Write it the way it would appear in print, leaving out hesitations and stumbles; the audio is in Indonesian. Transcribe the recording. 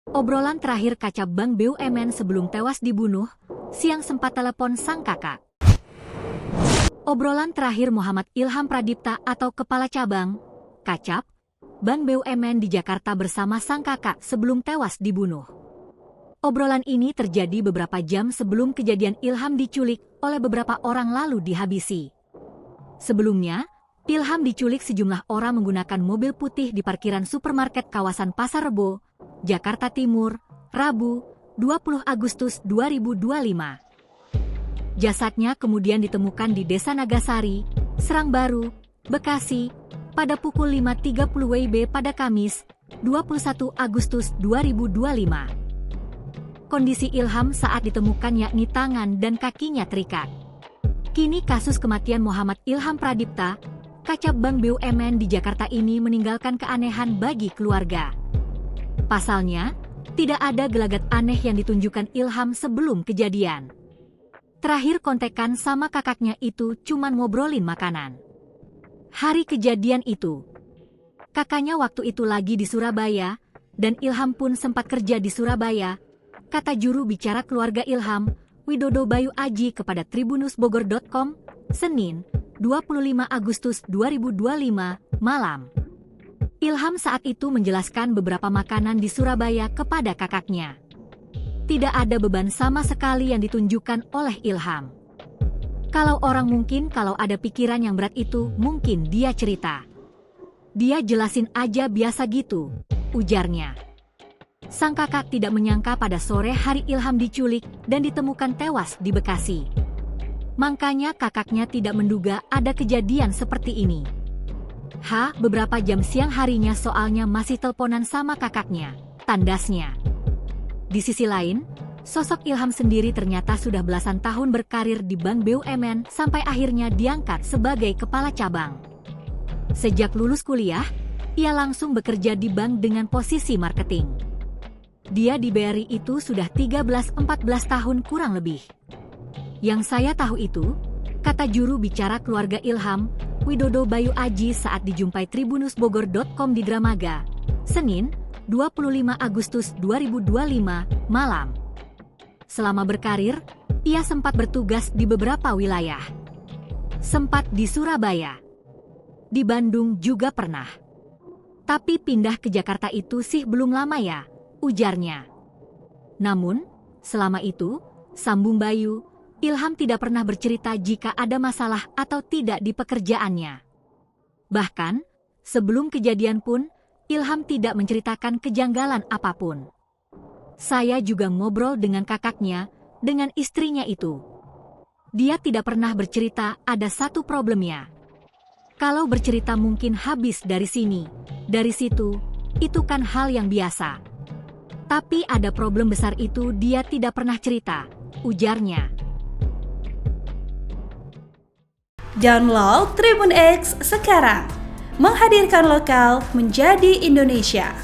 Obrolan terakhir kaca Bank BUMN sebelum tewas dibunuh, siang sempat telepon sang kakak. Obrolan terakhir Muhammad Ilham Pradipta atau Kepala Cabang, Kacap, Bank BUMN di Jakarta bersama sang kakak sebelum tewas dibunuh. Obrolan ini terjadi beberapa jam sebelum kejadian Ilham diculik oleh beberapa orang lalu dihabisi. Sebelumnya, Ilham diculik sejumlah orang menggunakan mobil putih di parkiran supermarket kawasan Pasar Rebo, Jakarta Timur, Rabu, 20 Agustus 2025. Jasadnya kemudian ditemukan di Desa Nagasari, Serang Baru, Bekasi, pada pukul 5.30 WIB pada Kamis, 21 Agustus 2025. Kondisi Ilham saat ditemukan yakni tangan dan kakinya terikat. Kini kasus kematian Muhammad Ilham Pradipta, Kacap Bank BUMN di Jakarta ini meninggalkan keanehan bagi keluarga. Pasalnya, tidak ada gelagat aneh yang ditunjukkan Ilham sebelum kejadian. Terakhir kontekan sama kakaknya itu cuman ngobrolin makanan. Hari kejadian itu, kakaknya waktu itu lagi di Surabaya, dan Ilham pun sempat kerja di Surabaya, kata juru bicara keluarga Ilham, Widodo Bayu Aji kepada tribunusbogor.com, Senin, 25 Agustus 2025, malam. Ilham saat itu menjelaskan beberapa makanan di Surabaya kepada kakaknya. Tidak ada beban sama sekali yang ditunjukkan oleh Ilham. Kalau orang mungkin kalau ada pikiran yang berat itu mungkin dia cerita. Dia jelasin aja biasa gitu, ujarnya. Sang kakak tidak menyangka pada sore hari Ilham diculik dan ditemukan tewas di Bekasi. Makanya kakaknya tidak menduga ada kejadian seperti ini. Beberapa jam siang harinya soalnya masih teleponan sama kakaknya, tandasnya. Di sisi lain, sosok Ilham sendiri ternyata sudah belasan tahun berkarir di Bank BUMN sampai akhirnya diangkat sebagai kepala cabang. Sejak lulus kuliah, ia langsung bekerja di bank dengan posisi marketing. Dia di BRI itu sudah 13-14 tahun kurang lebih. Yang saya tahu itu, kata juru bicara keluarga Ilham, Widodo Bayu Aji saat dijumpai tribunusbogor.com di Dramaga, Senin, 25 Agustus 2025, malam. Selama berkarir, ia sempat bertugas di beberapa wilayah. Sempat di Surabaya. Di Bandung juga pernah. Tapi pindah ke Jakarta itu sih belum lama ya, ujarnya. Namun, selama itu, sambung Bayu, Ilham tidak pernah bercerita jika ada masalah atau tidak di pekerjaannya. Bahkan, sebelum kejadian pun, Ilham tidak menceritakan kejanggalan apapun. Saya juga ngobrol dengan kakaknya, dengan istrinya itu. Dia tidak pernah bercerita ada satu problemnya. Kalau bercerita mungkin habis dari sini, dari situ, itu kan hal yang biasa. Tapi ada problem besar itu dia tidak pernah cerita, ujarnya. Download Tribun X sekarang, menghadirkan lokal menjadi Indonesia.